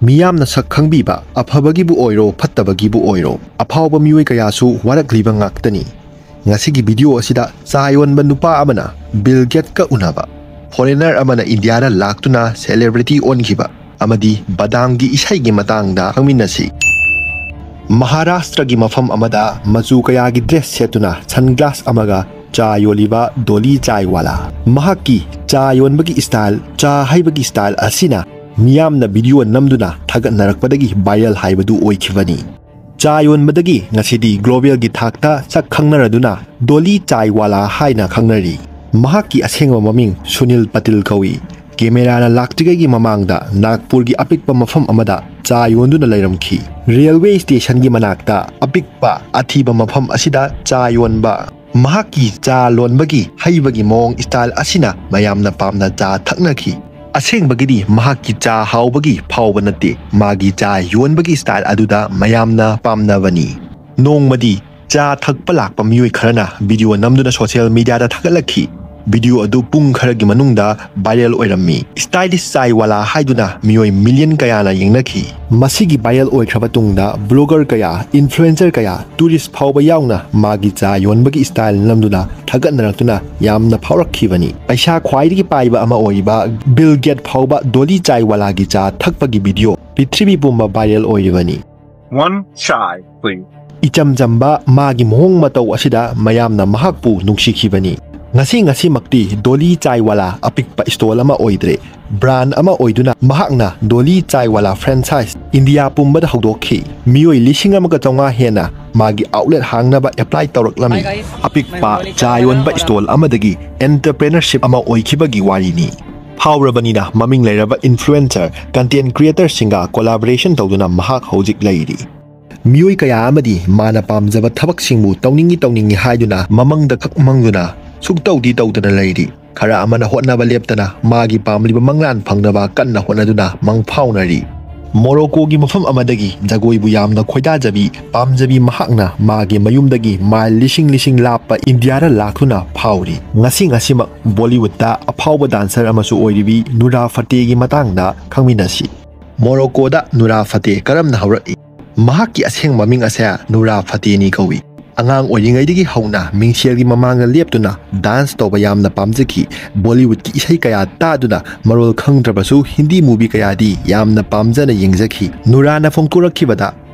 ꯃꯤꯌꯥꯝꯅ ꯁꯛ ꯈꯪꯕꯤꯕ ꯑꯐꯕꯒꯤꯕꯨ ꯑꯣꯏꯔꯣ ꯐꯠꯇꯕꯒꯤꯕꯨ ꯑꯣꯏꯔꯣ ꯑꯐꯥꯎꯕ ꯃꯤꯑꯣꯏ ꯀꯌꯥꯁꯨ ꯋꯥꯔꯛꯂꯤꯕ ꯉꯥꯛꯇꯅꯤ꯫ ꯉꯁꯤꯒꯤ ꯚꯤꯗꯤꯑꯣ ꯑꯁꯤꯗ ꯆꯥ ꯌꯣꯟꯕ ꯅꯨꯄꯥ ꯑꯃꯅ ꯕꯤꯜ ꯒꯦꯠꯀ ꯎꯅꯕ, ꯐꯣꯔꯦꯅꯔ ꯑꯃꯅ ꯏꯟꯗꯤꯌꯥꯗ ꯂꯥꯛꯇꯨꯅ ꯁꯦꯂꯦꯕ꯭रिꯇꯤ ꯑꯣꯟꯈꯤꯕ ꯑꯃꯗꯤ ꯕꯗꯥꯝꯒꯤ ꯏꯁꯩꯒꯤ ꯃꯇꯥꯡꯗ ꯈꯪꯃꯤꯟꯅꯁꯤ꯫ ꯃꯍꯥꯔꯥꯁꯇ꯭ꯔꯒꯤ ꯃꯐꯝ ꯑꯃꯗ ꯃꯆꯨ ꯀꯌꯥꯒꯤ ꯗ꯭ꯔꯦꯁ ꯁꯦꯠꯇꯨꯅ ꯁꯟꯒ꯭ꯂꯥꯁ ꯑꯃꯒ ꯆꯥ ꯌꯣꯜꯂꯤꯕ ꯗꯣꯂꯤ ꯆꯥꯏꯋꯥꯂꯥ꯫ ꯃꯍꯥꯛꯀꯤ ꯆꯥ ꯌꯣꯟꯕꯒꯤ ꯁ꯭ꯇꯥꯏꯜ, ꯆꯥ ꯍꯩꯕꯒꯤ ꯁ꯭ꯇꯥꯏꯜ ꯑꯁꯤꯅ ꯃꯤꯌꯥꯝꯅ ꯚꯤꯗꯤꯑꯣ ꯅꯝꯗꯨꯅ ꯊꯥꯒꯠꯅꯔꯛꯄꯗꯒꯤ ꯚꯥꯏꯔꯦꯜ ꯍꯥꯏꯕꯗꯨ ꯑꯣꯏꯈꯤꯕꯅꯤ꯫ ꯆꯥ ꯌꯣꯟꯕꯗꯒꯤ ꯉꯁꯤꯗꯤ ꯒ꯭ꯂꯣꯕꯦꯜꯒꯤ ꯊꯥꯛꯇ ꯁꯛ ꯈꯪꯅꯔꯗꯨꯅ ꯗꯣꯂꯤ ꯆꯥꯏꯋꯥꯂꯥ ꯍꯥꯏꯅ ꯈꯪꯅꯔꯤ꯫ ꯃꯍꯥꯛꯀꯤ ꯑꯁꯦꯡꯕ ꯃꯃꯤꯡ ꯁꯨꯅꯤꯜ ꯄꯇꯤꯜ ꯀꯧꯏ꯫ ꯀꯦꯃꯦꯔꯥꯅ ꯂꯥꯛꯇ꯭ꯔꯤꯉꯩꯒꯤ ꯃꯃꯥꯡꯗ ꯅꯥꯒꯄꯨꯔꯒꯤ ꯑꯄꯤꯛꯄ ꯃꯐꯝ ꯑꯃꯗ ꯆꯥ ꯌꯣꯟꯗꯨꯅ ꯂꯩꯔꯝꯈꯤ꯫ ꯔꯦꯜꯋꯦ ꯁ꯭ꯇꯦꯁꯟꯒꯤ ꯃꯅꯥꯛꯇ ꯑꯄꯤꯛꯄ ꯑꯊꯤꯕ ꯃꯐꯝ ꯑꯁꯤꯗ ꯆꯥ ꯌꯣꯟꯕ꯫ ꯃꯍꯥꯛꯀꯤ ꯆꯥ ꯂꯣꯟꯕꯒꯤ ꯍꯩꯕꯒꯤ ꯃꯑꯣꯡ ꯁ꯭ꯇꯥꯏꯜ ꯑꯁꯤꯅ ꯃꯌꯥꯝꯅ ꯄꯥꯝꯅ ꯆꯥ ꯊꯛꯅꯈꯤ꯫ ꯑꯁꯦꯡꯕꯒꯤꯗꯤ ꯃꯍꯥꯛꯀꯤ ꯆꯥ ꯍꯥꯎꯕꯒꯤ ꯐꯥꯎꯕ ꯅꯠꯇꯦ, ꯃꯥꯒꯤ ꯆꯥ ꯌꯣꯟꯕꯒꯤ ꯁ꯭ꯇꯥꯏꯜ ꯑꯗꯨꯗ ꯃꯌꯥꯝꯅ ꯄꯥꯝꯅꯕꯅꯤ꯫ ꯅꯣꯡꯃꯗꯤ ꯆꯥ ꯊꯛꯄ ꯂꯥꯛꯄ ꯃꯤꯑꯣꯏ ꯈꯔꯅ ꯚꯤꯗꯤꯑꯣ ꯅꯝꯗꯨꯅ ꯁꯣꯁꯤꯌꯦꯜ ꯃꯤꯗꯤꯌꯥꯗ ꯊꯥꯒꯠꯂꯛꯈꯤ꯫ ꯚꯤꯗꯤꯑꯣ ꯑꯗꯨ ꯄꯨꯡ ꯈꯔꯒꯤ ꯃꯅꯨꯡꯗ ꯚꯥꯏꯔꯦꯜ ꯑꯣꯏꯔꯝꯃꯤ꯫ ꯁ꯭ꯇꯥꯏꯂꯤꯁ ꯆꯥꯏꯋꯥꯂꯥ ꯍꯥꯏꯗꯨꯅ ꯃꯤꯑꯣꯏ ꯃꯤꯂꯤꯌꯟ ꯀꯌꯥꯅ ꯌꯦꯡꯅꯈꯤ꯫ ꯃꯁꯤꯒꯤ ꯚꯥꯏꯔꯦꯜ ꯑꯣꯏꯈ꯭ꯔꯕ ꯇꯨꯡꯗ ꯕ꯭ꯂꯣꯒꯔ ꯀꯌꯥ, ꯏꯟꯐ꯭ꯂꯨꯑꯦꯟꯁꯔ ꯀꯌꯥ, ꯇꯨꯔꯤꯁ ꯐꯥꯎꯕ ꯌꯥꯎꯅ ꯃꯥꯒꯤ ꯆꯥ ꯌꯣꯟꯕꯒꯤ ꯁ꯭ꯇꯥꯏꯜ ꯅꯝꯗꯨꯅ ꯊꯥꯒꯠꯅꯔꯛꯇꯨꯅ ꯌꯥꯝꯅ ꯐꯥꯎꯔꯛꯈꯤꯕꯅꯤ꯫ ꯄꯩꯁꯥ ꯈ꯭ꯋꯥꯏꯗꯒꯤ ꯄꯥꯏꯕ ꯑꯃ ꯑꯣꯏꯔꯤꯕ ꯕꯤꯜ ꯒꯦꯠ ꯐꯥꯎꯕ ꯗꯣꯂꯤ ꯆꯥꯏꯋꯥꯂꯥꯒꯤ ꯆꯥ ꯊꯛꯄꯒꯤ ꯚꯤꯗꯤꯑꯣ ꯄ꯭ꯔꯤꯊꯤꯕꯤ ꯄꯨꯝꯕ ꯚꯥꯏꯔꯦꯜ ꯑꯣꯏꯔꯤꯕꯅꯤ꯫ One chai, please. ꯏꯆꯝ ꯆꯝꯕ ꯃꯥꯒꯤ ꯃꯑꯣꯡ ꯃꯇꯧ ꯑꯁꯤꯗ ꯃꯌꯥꯝꯅ ꯃꯍꯥꯛꯄꯨ ꯅꯨꯡꯁꯤꯈꯤꯕꯅꯤ꯫ ꯉꯁꯤꯃꯛꯇꯤ ꯗꯣꯂꯤ ꯆꯥꯏꯋꯥꯂꯥ ꯑꯄꯤꯛꯄ ꯁ꯭ꯇꯣꯜ ꯑꯃ ꯑꯣꯏꯗ꯭ꯔꯦ, ꯕ꯭ꯔꯥꯟꯗ ꯑꯃ ꯑꯣꯏꯗꯨꯅ ꯃꯍꯥꯛꯅ ꯗꯣꯂꯤ ꯆꯥꯏꯋꯥꯂꯥ ꯐ꯭ꯔꯦꯟꯆꯥꯏꯖ ꯏꯟꯗꯤꯌꯥ ꯄꯨꯝꯕꯗ ꯍꯧꯗꯣꯛꯈꯤ꯫ ꯃꯤꯑꯣꯏ 1,500 ꯍꯦꯟꯅ ꯃꯥꯒꯤ ꯑꯥꯎꯠꯂꯦꯠ ꯍꯥꯡꯅꯕ ꯑꯦꯄ꯭ꯂꯥꯏ ꯇꯧꯔꯛꯂꯝꯃꯤ꯫ ꯑꯄꯤꯛꯄ ꯆꯥ ꯌꯣꯟꯕ ꯁ꯭ꯇꯣꯜ ꯑꯃꯗꯒꯤ ꯑꯦꯟꯇꯔꯄ꯭ꯔꯦꯅꯔꯁꯤꯞ ꯑꯃ ꯑꯣꯏꯈꯤꯕꯒꯤ ꯋꯥꯔꯤꯅꯤ꯫ ꯐꯥꯎꯔꯕꯅꯤꯅ ꯃꯃꯤꯡ ꯂꯩꯔꯕ ꯏꯟꯐ꯭ꯂꯨꯑꯦꯟꯁꯔ, ꯀꯟꯇꯦꯟꯠ ꯀ꯭ꯔꯤꯌꯦꯇꯔꯁꯤꯡꯒ ꯀꯣꯂꯥꯕꯣꯔꯦꯁꯟ ꯇꯧꯗꯨꯅ ꯃꯍꯥꯛ ꯍꯧꯖꯤꯛ ꯂꯩꯔꯤ꯫ ꯃꯤꯑꯣꯏ ꯀꯌꯥ ꯑꯃꯗꯤ ꯃꯥꯅ ꯄꯥꯝꯖꯕ ꯊꯕꯛꯁꯤꯡꯕꯨ ꯇꯧꯅꯤꯡꯉꯤ ꯍꯥꯏꯗꯨꯅ ꯃꯃꯪꯗ ꯈꯛ ꯃꯪꯗꯨꯅ ꯁꯨꯛꯇꯧꯗꯤ ꯇꯧꯗꯅ ꯂꯩꯔꯤ꯫ ꯈꯔ ꯑꯃꯅ ꯍꯣꯠꯅꯕ ꯂꯦꯞꯇꯅ ꯃꯥꯒꯤ ꯄꯥꯝꯂꯤꯕ ꯃꯪꯂꯥꯟ ꯐꯪꯅꯕ ꯀꯟꯅ ꯍꯣꯠꯅꯗꯨꯅ ꯃꯪꯐꯥꯎꯅꯔꯤ꯫ ꯃꯣꯔꯣꯀꯣꯒꯤ ꯃꯐꯝ ꯑꯃꯗꯒꯤ ꯖꯒꯣꯏꯕꯨ ꯌꯥꯝꯅ ꯈꯣꯏꯗꯥꯖꯕꯤ, ꯄꯥꯝꯖꯕꯤ ꯃꯍꯥꯛꯅ ꯃꯥꯒꯤ ꯃꯌꯨꯝꯗꯒꯤ ꯃꯥꯏꯜ ꯂꯤꯁꯤꯡ ꯂꯥꯞꯄ ꯏꯟꯗꯤꯌꯥꯗ ꯂꯥꯛꯇꯨꯅ ꯐꯥꯎꯔꯤ꯫ ꯉꯁꯤꯃꯛ ꯕꯣꯂꯤꯋꯨꯗꯇ ꯑꯐꯥꯎꯕ ꯗꯥꯟꯁꯔ ꯑꯃꯁꯨ ꯑꯣꯏꯔꯤꯕꯤ ꯅꯨꯔꯥ ꯐꯇꯦꯍꯒꯤ ꯃꯇꯥꯡꯗ ꯈꯪꯃꯤꯟꯅꯁꯤ꯫ ꯃꯣꯔꯣꯀꯣꯗ ꯅꯨꯔꯥ ꯐꯇꯦꯍ ꯀꯔꯝꯅ ꯍꯧꯔꯛꯏ? ꯃꯍꯥꯛꯀꯤ ꯑꯁꯦꯡꯕ ꯃꯃꯤꯡ ꯑꯁꯦ ꯅꯨꯔꯥ ꯐꯇꯦꯍꯅꯤ ꯀꯧꯏ꯫ ꯑꯉꯥꯡ ꯑꯣꯏꯔꯤꯉꯩꯗꯒꯤ ꯍꯧꯅ ꯃꯤꯡꯁꯦꯜꯒꯤ ꯃꯃꯥꯡꯗ ꯂꯦꯞꯇꯨꯅ ꯗꯥꯟꯁ ꯇꯧꯕ ꯌꯥꯝꯅ ꯄꯥꯝꯖꯈꯤ꯫ ꯕꯣꯂꯤꯋꯨꯗꯀꯤ ꯏꯁꯩ ꯀꯌꯥ ꯇꯥꯗꯨꯅ ꯃꯔꯣꯜ ꯈꯪꯗ꯭ꯔꯕꯁꯨ ꯍꯤꯟꯗꯤ ꯃꯨꯚꯤ ꯀꯌꯥꯗꯤ ꯌꯥꯝꯅ ꯄꯥꯝꯖꯅ ꯌꯦꯡꯖꯈꯤ꯫ ꯅꯨꯔꯥꯅ ꯐꯣꯡꯗꯣꯔꯛꯈꯤꯕꯗ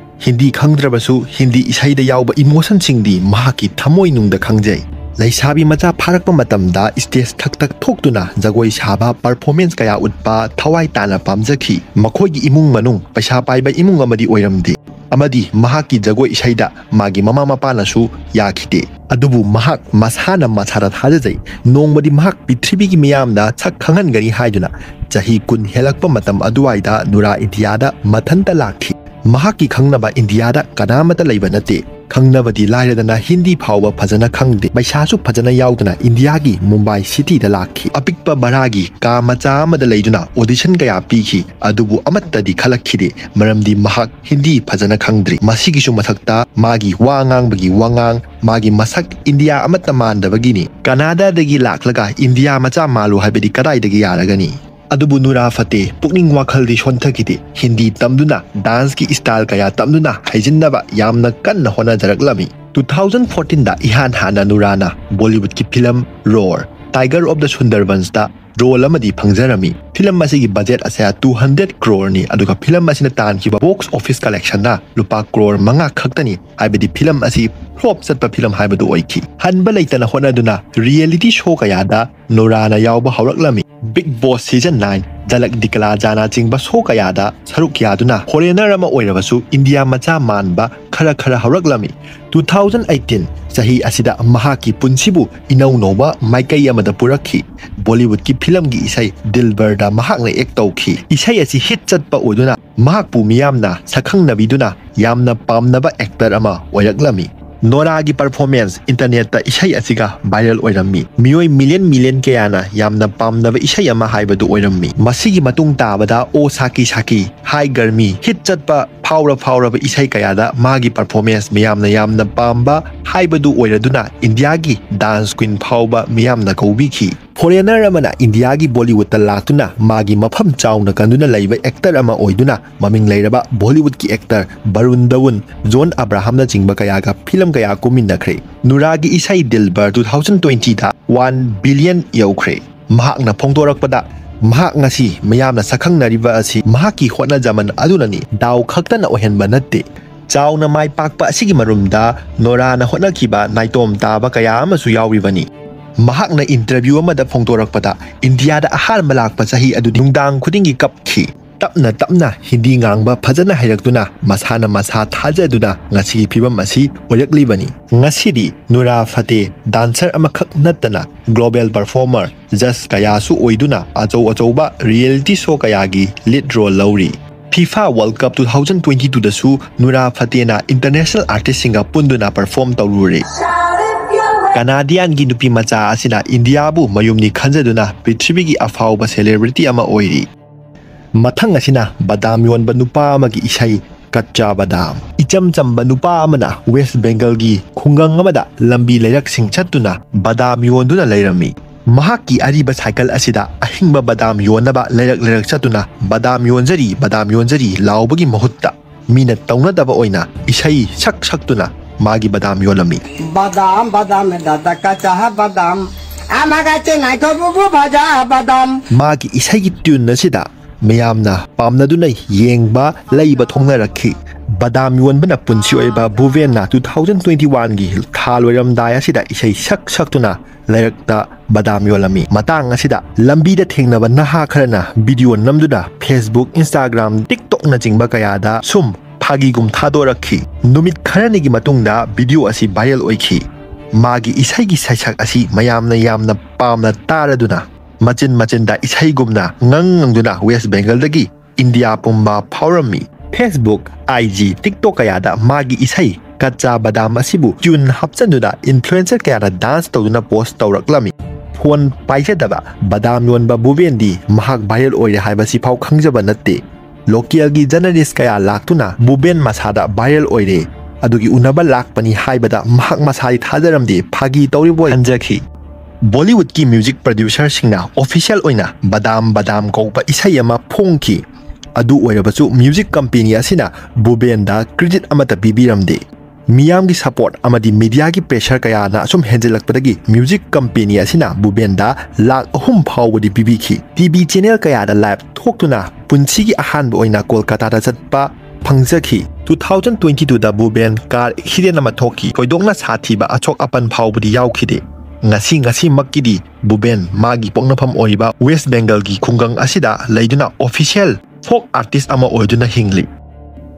ꯍꯤꯟꯗꯤ ꯈꯪꯗ꯭ꯔꯕꯁꯨ ꯍꯤꯟꯗꯤ ꯏꯁꯩꯗ ꯌꯥꯎꯕ ꯏꯃꯣꯁꯟꯁꯤꯡꯗꯤ ꯃꯍꯥꯛꯀꯤ ꯊꯃꯣꯏꯅꯨꯡꯗ ꯈꯪꯖꯩ꯫ ꯂꯩꯁꯥꯕꯤ ꯃꯆꯥ ꯐꯥꯔꯛꯄ ꯃꯇꯝꯗ ꯁ꯭ꯇꯦꯖ ꯊꯛꯇ ꯊꯣꯛꯇꯨꯅ ꯖꯒꯣꯏ ꯁꯥꯕ, ꯄꯔꯐꯣꯔꯃꯦꯟꯁ ꯀꯌꯥ ꯎꯠꯄ ꯊꯋꯥꯏ ꯇꯥꯅ ꯄꯥꯝꯖꯈꯤ꯫ ꯃꯈꯣꯏꯒꯤ ꯏꯃꯨꯡ ꯃꯅꯨꯡ ꯄꯩꯁꯥ ꯄꯥꯏꯕ ꯏꯃꯨꯡ ꯑꯃꯗꯤ ꯑꯣꯏꯔꯝꯗꯦ ꯑꯃꯗꯤ ꯃꯍꯥꯛꯀꯤ ꯖꯒꯣꯏ ꯏꯁꯩꯗ ꯃꯥꯒꯤ ꯃꯃꯥ ꯃꯄꯥꯅꯁꯨ ꯌꯥꯈꯤꯗꯦ꯫ ꯑꯗꯨꯕꯨ ꯃꯍꯥꯛ ꯃꯁꯥꯗ ꯊꯥꯖꯖꯩ ꯅꯣꯡꯃꯗꯤ ꯃꯍꯥꯛ ꯄ꯭ꯔꯤꯊꯤꯕꯤꯒꯤ ꯃꯤꯌꯥꯝꯗ ꯁꯛ ꯈꯪꯍꯟꯒꯅꯤ ꯍꯥꯏꯗꯨꯅ ꯆꯍꯤ 10 ꯍꯦꯜꯂꯛꯄ ꯃꯇꯝ ꯑꯗꯨꯋꯥꯏꯗ ꯅꯨꯔꯥ ꯏꯟꯗꯤꯌꯥꯗ ꯃꯊꯟꯇ ꯂꯥꯛꯈꯤ꯫ ꯃꯍꯥꯛꯀꯤ ꯈꯪꯅꯕ ꯏꯟꯗꯤꯌꯥꯗ ꯀꯅꯥꯃꯠꯇ ꯂꯩꯕ ꯅꯠꯇꯦ꯫ ꯈꯪꯅꯕꯗꯤ ꯂꯥꯏꯔꯗꯅ ꯍꯤꯟꯗꯤ ꯐꯥꯎꯕ ꯐꯖꯅ ꯈꯪꯗꯦ꯫ ꯄꯩꯁꯥꯁꯨ ꯐꯖꯅ ꯌꯥꯎꯗꯅ ꯏꯟꯗꯤꯌꯥꯒꯤ ꯃꯨꯝꯕꯥꯏ ꯁꯤꯇꯤꯗ ꯂꯥꯛꯈꯤ꯫ ꯑꯄꯤꯛꯄ ꯚꯔꯥꯒꯤ ꯀꯥ ꯃꯆꯥ ꯑꯃꯗ ꯂꯩꯗꯨꯅ ꯑꯣꯗꯤꯁꯟ ꯀꯌꯥ ꯄꯤꯈꯤ, ꯑꯗꯨꯕꯨ ꯑꯃꯠꯇꯗꯤ ꯈꯜꯂꯛꯈꯤꯗꯦ ꯃꯔꯝꯗꯤ ꯃꯍꯥꯛ ꯍꯤꯟꯗꯤ ꯐꯖꯅ ꯈꯪꯗ꯭ꯔꯤ꯫ ꯃꯁꯤꯒꯤꯁꯨ ꯃꯊꯛꯇ ꯃꯥꯒꯤ ꯋꯥ ꯉꯥꯡꯕꯒꯤ ꯋꯥꯉꯥꯡ, ꯃꯥꯒꯤ ꯃꯁꯛ ꯏꯟꯗꯤꯌꯥ ꯑꯃꯠꯇ ꯃꯥꯟꯗꯕꯒꯤꯅꯤ꯫ ꯀꯅꯥꯗꯥꯗꯒꯤ ꯂꯥꯛꯂꯒ ꯏꯟꯗꯤꯌꯥ ꯃꯆꯥ ꯃꯥꯜꯂꯨ ꯍꯥꯏꯕꯗꯤ ꯀꯗꯥꯏꯗꯒꯤ ꯌꯥꯔꯒꯅꯤ? ꯑꯗꯨꯕꯨ ꯅꯨꯔꯥ ꯐꯇꯦꯍ ꯄꯨꯛꯅꯤꯡ ꯋꯥꯈꯜꯗꯤ ꯁꯣꯟꯊꯈꯤꯗꯦ꯫ ꯍꯤꯟꯗꯤ ꯇꯝꯗꯨꯅ, ꯗꯥꯟꯁꯀꯤ ꯁ꯭ꯇꯥꯏꯜ ꯀꯌꯥ ꯇꯝꯗꯨꯅ ꯍꯩꯖꯤꯟꯅꯕ ꯌꯥꯝꯅ ꯀꯟꯅ ꯍꯣꯠꯅꯖꯔꯛꯂꯝꯃꯤ꯫ 2014ꯗ ꯏꯍꯥꯟ ꯍꯥꯟꯅ ꯅꯨꯔꯥꯅ ꯕꯣꯂꯤꯋꯨꯗꯀꯤ film Roar, tiger of the ꯁꯨꯟꯗꯔꯕꯟꯁꯇ ꯔꯣꯜ ꯑꯃꯗꯤ ꯐꯪꯖꯔꯝꯃꯤ꯫ ꯐꯤꯂꯝ ꯑꯁꯤꯒꯤ ꯕꯖꯦꯠ ꯑꯁꯦ 200 ꯀ꯭ꯔꯣꯔꯅꯤ, ꯑꯗꯨꯒ ꯐꯤꯂꯝ ꯑꯁꯤꯅ ꯇꯥꯟꯈꯤꯕ ꯕꯣꯛꯁ ꯑꯣꯐꯤꯁ ꯀꯂꯦꯛꯁꯟꯅ ꯂꯨꯄꯥ ꯀ꯭ꯔꯣꯔ 5 ꯈꯛꯇꯅꯤ, ꯍꯥꯏꯕꯗꯤ ꯐꯤꯂꯝ ꯑꯁꯤ ꯐ꯭ꯂꯣꯞ ꯆꯠꯄ ꯐꯤꯂꯝ ꯍꯥꯏꯕꯗꯨ ꯑꯣꯏꯈꯤ꯫ ꯍꯟꯕ ꯂꯩꯇꯅ ꯍꯣꯠꯅꯗꯨꯅ ꯔꯤꯌꯦꯂꯤꯇꯤ ꯁꯣ ꯀꯌꯥꯗ ꯅꯨꯔꯥꯅ ꯌꯥꯎꯕ ꯍꯧꯔꯛꯂꯝꯃꯤ꯫ ꯕꯤꯒ ꯕꯣꯁ ꯁꯤꯖꯟ 9, ꯓꯂꯛ ꯗꯤꯈꯂꯥ ꯖꯥꯅ ꯆꯤꯡꯕ ꯁꯣ ꯀꯌꯥꯗ ꯁꯔꯨꯛ ꯌꯥꯗꯨꯅ ꯐꯣꯔꯦꯅꯔ ꯑꯃ ꯑꯣꯏꯔꯕꯁꯨ ꯏꯟꯗꯤꯌꯥ ꯃꯆꯥ ꯃꯥꯟꯕ ꯈꯔ ꯍꯧꯔꯛꯂꯝꯃꯤ꯫ 2018 ꯆꯍꯤ ꯑꯁꯤꯗ ꯃꯍꯥꯛꯀꯤ ꯄꯨꯟꯁꯤꯕꯨ ꯏꯅꯧ ꯅꯧꯕ ꯃꯥꯏꯀꯩ ꯑꯃꯗ ꯄꯨꯔꯛꯈꯤ꯫ ꯕꯣꯂꯤꯋꯨꯗꯀꯤ ꯐꯤꯂꯝꯒꯤ ꯏꯁꯩ ꯗꯤꯜꯕꯔꯗ ꯃꯍꯥꯛꯅ ꯑꯦꯛ ꯇꯧꯈꯤ꯫ ꯏꯁꯩ ꯑꯁꯤ ꯍꯤꯠ ꯆꯠꯄ ꯑꯣꯏꯗꯨꯅ ꯃꯍꯥꯛꯄꯨ ꯃꯤꯌꯥꯝꯅ ꯁꯛꯈꯪꯅꯕꯤꯗꯨꯅ ꯌꯥꯝꯅ ꯄꯥꯝꯅꯕ ꯑꯦꯛꯇꯔ ꯑꯃ ꯑꯣꯏꯔꯛꯂꯝꯃꯤ꯫ ꯅꯣꯔꯥꯒꯤ ꯄꯔꯐꯣꯔꯃꯦꯟꯁ ꯏꯟꯇꯔꯅꯦꯠꯇ ꯏꯁꯩ ꯑꯁꯤꯒ ꯚꯥꯏꯔꯦꯜ ꯑꯣꯏꯔꯝꯃꯤ꯫ ꯃꯤꯑꯣꯏ ꯃꯤꯂꯤꯌꯟ ꯀꯌꯥꯅ ꯌꯥꯝꯅ ꯄꯥꯝꯅꯕ ꯏꯁꯩ ꯑꯃ ꯍꯥꯏꯕꯗꯨ ꯑꯣꯏꯔꯝꯃꯤ꯫ ꯃꯁꯤꯒꯤ ꯃꯇꯨꯡ ꯇꯥꯕꯗ ꯑꯣ ꯁꯥꯀꯤ ꯁꯥꯀꯤ हाई गर्मी हिट चटपा फाउरब इसै कयादा मागी परफॉर्मेंस मियामना यामना पाम्बा हाइबदु ओइरदुना इंडिया की डांस क्वीन फाउबा मियामना कौबिखी फॉरेनर अमना इंडिया की बॉलीवुड ता लाक्तुना मागी मफम चाउना कंदुना लैबा एक्टर अमा ओइदुना ममिंग लैरबा बॉलीवुड की एक्टर वरुण धवन जॉन अब्राहम चिंबा कयागा फिल्म कया कुमिन्नख्रे नुरागी इसै दिलबर 2020 दा 1 बिलियन यौख्रे महाकना फोंदोरकपदा महाक ngasi mayamna sakhangnariba asi mahaki hotna jaman adunani daw khaktana ohenba natte chauna mai pakpa asigi marumda nora na hotna kiba naitom taba kaya amasu yawribani mahakna interview amada phongtorakpada india da ahal malakpa chahi adu nungdang khudingi kapki tapna hindi ngangba phajana hairakduna masana masa thajaduna ngasi phibam asi oyaklibani ngasidi nura fate dancer amakhak natana global performer just kaya su oiduna achouba reality show kayagi lead role lauri FIFA World Cup 2022 da su nura fate na international artist singa punduna perform tawrure Canadian gi nupi macha asina India bu mayumni khanjaduna prithvi gi afauba celebrity ama oiri Mathang asina badam yonba nupa amagi isai Kacha Badam icham chamba nupa amana West Bengal gi khungang amada lambi leirak sing chatuna badam yonduna leirami mahaki ariba cycle asida ahingba badam yonaba leirak chatuna badam yonjari laubagi mahutta mina tauna daba oina isai saktuna magi badam yolami badam dada kacha badam amaga chenai thobu bhaja badam magi isai gi tune asida Mayamna pamnaduna yengba laiba thongnaraki badam yonbana punsi oiba Bhuvenna 2021 gi thalwaram daya sida isai saktuna lairakta badam yolami matang asida lambi da thengnaba naha kharana video namduna Facebook Instagram TikTok na jingba kayada sum phagi gum thadoraki numit kharani gi matungda video asi viral oikhi magi isai gi saisak asi mayamna pamna taraduna macin da isai gumna ngangduna West Bengal dagi India pumba phawrami Facebook IG TikTok kayada magi isai Kacha Badam asibu tune hapchanduna influencer kayada dance tawduna post tawraklami phone paijadaba badam yonba Bhuvendi mahak viral oire haibasi phau khangjaba natte local gi journalist kaya laktuna Bhuven masada viral oire adugi unaba lakpani haibada mahak masai thajaramdi phagi tawribo anjakhi Bollywood ki music producer singna official oina badam kaupa isai ama phongki adu oirabachu music company asina Bhuven da credit amata bibiramde miyam gi support amadi media gi pressure kaya na asum henjelakpadagi music company asina Bhuven da lakh ahum phawdi bibiki TV channel kaya da live thoktuna punsi gi ahanba oina Kolkata da chatpa phangjakhi 2022 da Bhuven car accident ama thoki koidongna sathiba achok apan phawbudi yaukhide ngasi makidi Bhuven magi pongnafam oiba West Bengal gi khungang asida leiduna official folk artist ama oiduna hingli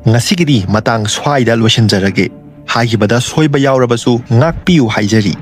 ngasi gidi matang swaida loishinjarage haibada soiba yaurabasu ngakpiu haijari